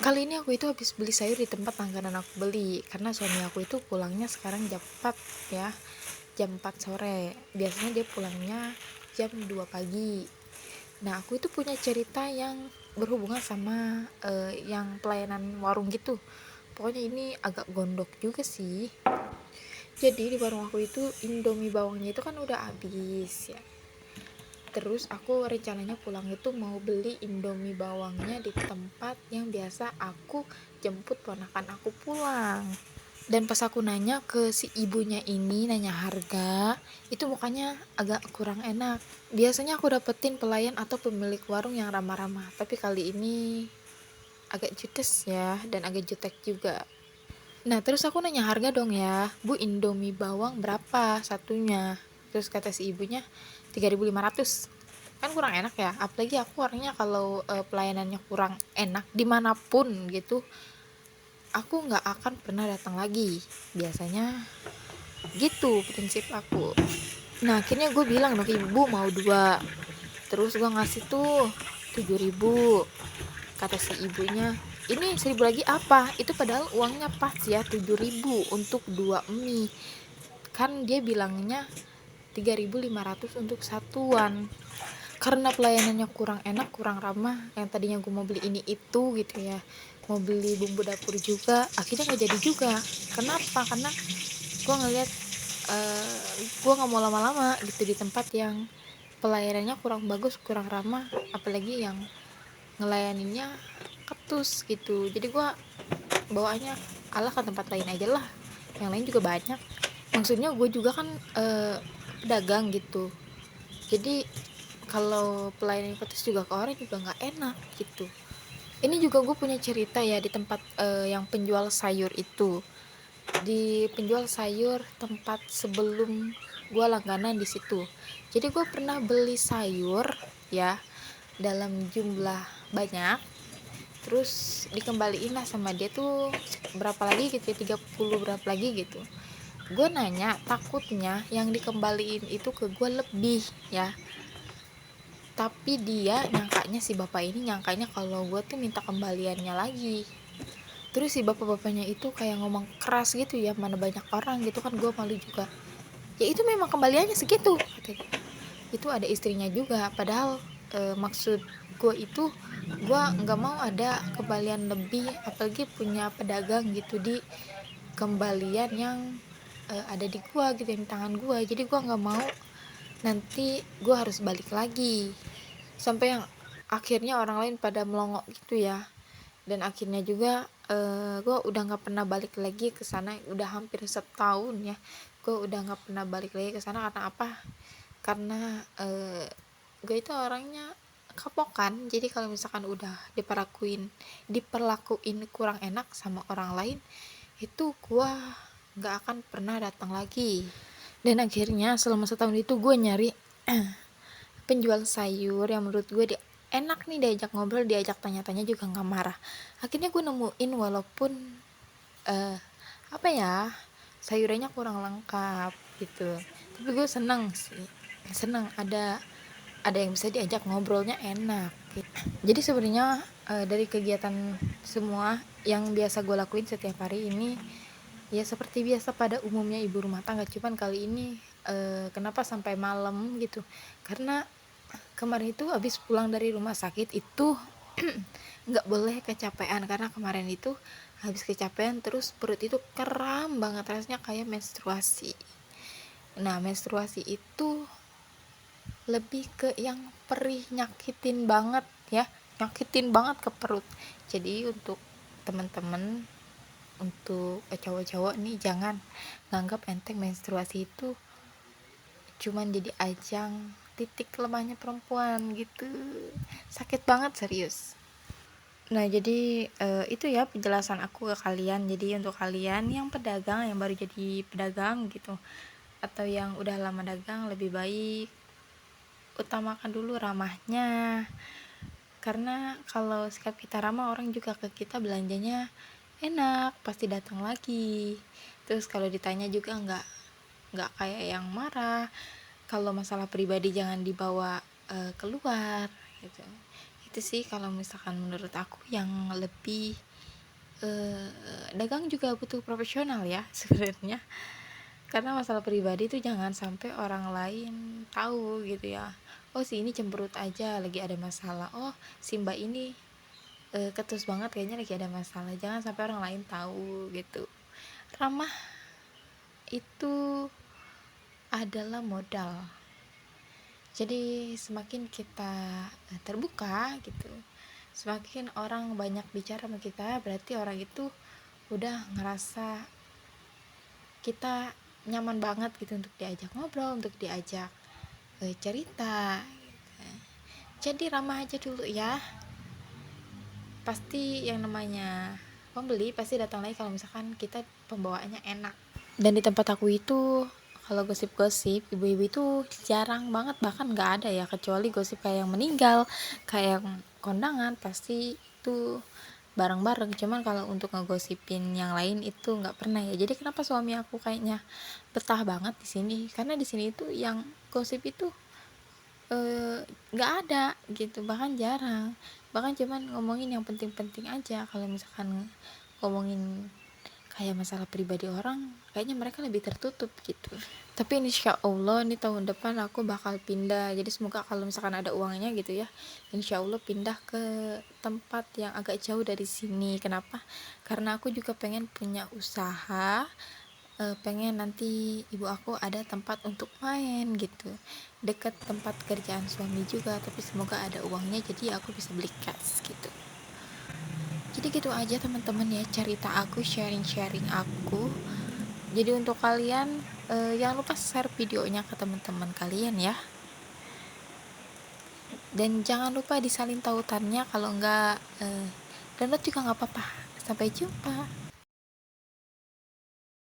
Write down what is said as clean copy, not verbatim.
Kali ini aku itu habis beli sayur di tempat langganan aku beli, karena suami aku itu pulangnya sekarang jam 4 ya, jam 4 sore. Biasanya dia pulangnya jam 2 pagi. Nah, aku itu punya cerita yang berhubungan sama yang pelayanan warung gitu. Pokoknya ini agak gondok juga sih. Jadi di warung aku itu Indomie bawangnya itu kan udah habis ya. Terus aku rencananya pulang itu mau beli Indomie bawangnya di tempat yang biasa aku jemput ponakan aku pulang. Dan pas aku nanya ke si ibunya ini, nanya harga, itu mukanya agak kurang enak. Biasanya aku dapetin pelayan atau pemilik warung yang ramah-ramah, tapi kali ini agak judes ya, dan agak jutek juga. Nah, terus aku nanya harga dong ya, Bu, Indomie bawang berapa satunya? Terus kata si ibunya 3.500. Kan kurang enak ya, apalagi aku orangnya kalau pelayanannya kurang enak dimanapun gitu, aku nggak akan pernah datang lagi. Biasanya gitu prinsip aku. Nah, akhirnya gue bilang dong ke ibu, mau dua. Terus gue ngasih tuh 7.000. Kata si ibunya, ini 1.000 lagi apa? Itu padahal uangnya pas ya, 7.000 untuk dua mie. Kan dia bilangnya 3.500 untuk satuan. Karena pelayanannya kurang enak, kurang ramah, yang tadinya gue mau beli ini itu gitu ya, mau beli bumbu dapur juga, akhirnya nggak jadi juga. Kenapa? Karena gue ngeliat uh, gue nggak mau lama-lama gitu di tempat yang pelayanannya kurang bagus, kurang ramah, apalagi yang ngelayaninnya ketus gitu. Jadi gue bawaannya alah ke tempat lain aja lah, yang lain juga banyak. Maksudnya gue juga kan pedagang gitu, jadi kalau pelayanan ketus juga ke orang juga nggak enak gitu. Ini juga gue punya cerita ya di tempat yang penjual sayur itu, di penjual sayur tempat sebelum gue langganan di situ. Jadi gue pernah beli sayur ya dalam jumlah banyak, terus dikembaliin lah sama dia tuh berapa lagi gitu ya, 30 berapa lagi gitu. Gue nanya, takutnya yang dikembaliin itu ke gue lebih ya, tapi dia nyangkanya, si bapak ini nyangkanya kalau gue tuh minta kembaliannya lagi. Terus si bapak-bapaknya itu kayak ngomong keras gitu ya, mana banyak orang gitu kan, gue malu juga. Ya itu memang kembaliannya segitu katanya. Itu ada istrinya juga, padahal maksud gue itu, gue nggak mau ada kembalian lebih, apalagi punya pedagang gitu di kembalian yang ada di gue gitu, di tangan gue. Jadi gue nggak mau nanti gue harus balik lagi, sampai yang akhirnya orang lain pada melongok gitu ya. Dan akhirnya juga gue udah nggak pernah balik lagi ke sana, udah hampir setahun ya gue udah nggak pernah balik lagi ke sana. Karena apa? Karena gue itu orangnya kapokan, jadi kalau misalkan udah diperlakuin kurang enak sama orang lain, itu gue nggak akan pernah datang lagi. Dan akhirnya selama setahun itu gue nyari penjual sayur yang menurut gue enak nih, diajak ngobrol, diajak tanya-tanya juga nggak marah. Akhirnya gue nemuin, walaupun apa ya, sayurannya kurang lengkap gitu, tapi gue seneng sih, seneng ada yang bisa diajak ngobrolnya enak gitu. Jadi sebenarnya dari kegiatan semua yang biasa gue lakuin setiap hari ini ya seperti biasa pada umumnya ibu rumah tangga, cuman kali ini kenapa sampai malam gitu, karena kemarin itu habis pulang dari rumah sakit itu nggak boleh kecapean, karena kemarin itu habis kecapean terus perut itu kram banget, rasanya kayak menstruasi. Nah, menstruasi itu lebih ke yang perih, nyakitin banget ya, nyakitin banget ke perut. Jadi untuk teman-teman, untuk cowok-cowok nih, jangan nganggap enteng menstruasi itu cuman jadi ajang titik lemahnya perempuan gitu. Sakit banget, serius. Nah, jadi itu ya penjelasan aku ke kalian. Jadi untuk kalian yang pedagang, yang baru jadi pedagang gitu, atau yang udah lama dagang, lebih baik utamakan dulu ramahnya. Karena kalau sikap kita ramah, orang juga ke kita belanjanya enak, pasti datang lagi. Terus kalau ditanya juga nggak kayak yang marah. Kalau masalah pribadi jangan dibawa keluar gitu. itu sih kalau misalkan menurut aku yang lebih dagang juga butuh profesional ya sebenarnya, karena masalah pribadi tuh jangan sampai orang lain tahu gitu ya. Oh, si ini cemberut aja lagi ada masalah, oh si mbak ini ketus banget kayaknya lagi ada masalah, jangan sampai orang lain tahu gitu. Ramah itu adalah modal, jadi semakin kita terbuka gitu, semakin orang banyak bicara sama kita, berarti orang itu udah ngerasa kita nyaman banget gitu untuk diajak ngobrol, untuk diajak cerita gitu. Jadi ramah aja dulu ya, pasti yang namanya pembeli pasti datang lagi kalau misalkan kita pembawaannya enak. Dan di tempat aku itu kalau gosip-gosip ibu-ibu itu jarang banget, bahkan nggak ada ya, kecuali gosip kayak yang meninggal, kayak yang kondangan, pasti itu bareng-bareng. Cuman kalau untuk ngegosipin yang lain itu nggak pernah ya. Jadi kenapa suami aku kayaknya betah banget di sini, karena di sini itu yang gosip itu nggak ada gitu, bahkan jarang, bahkan cuman ngomongin yang penting-penting aja. Kalau misalkan ngomongin kayak masalah pribadi orang, kayaknya mereka lebih tertutup gitu. Tapi insya Allah nih tahun depan aku bakal pindah, jadi semoga kalau misalkan ada uangnya gitu ya, insya Allah pindah ke tempat yang agak jauh dari sini. Kenapa? Karena aku juga pengen punya usaha, pengen nanti ibu aku ada tempat untuk main gitu, dekat tempat kerjaan suami juga, tapi semoga ada uangnya jadi aku bisa beli cash gitu. Jadi gitu aja teman-teman ya, cerita aku, sharing-sharing aku. Jadi untuk kalian jangan lupa share videonya ke teman-teman kalian ya, dan jangan lupa disalin tautannya, kalau enggak download juga nggak apa-apa. Sampai jumpa.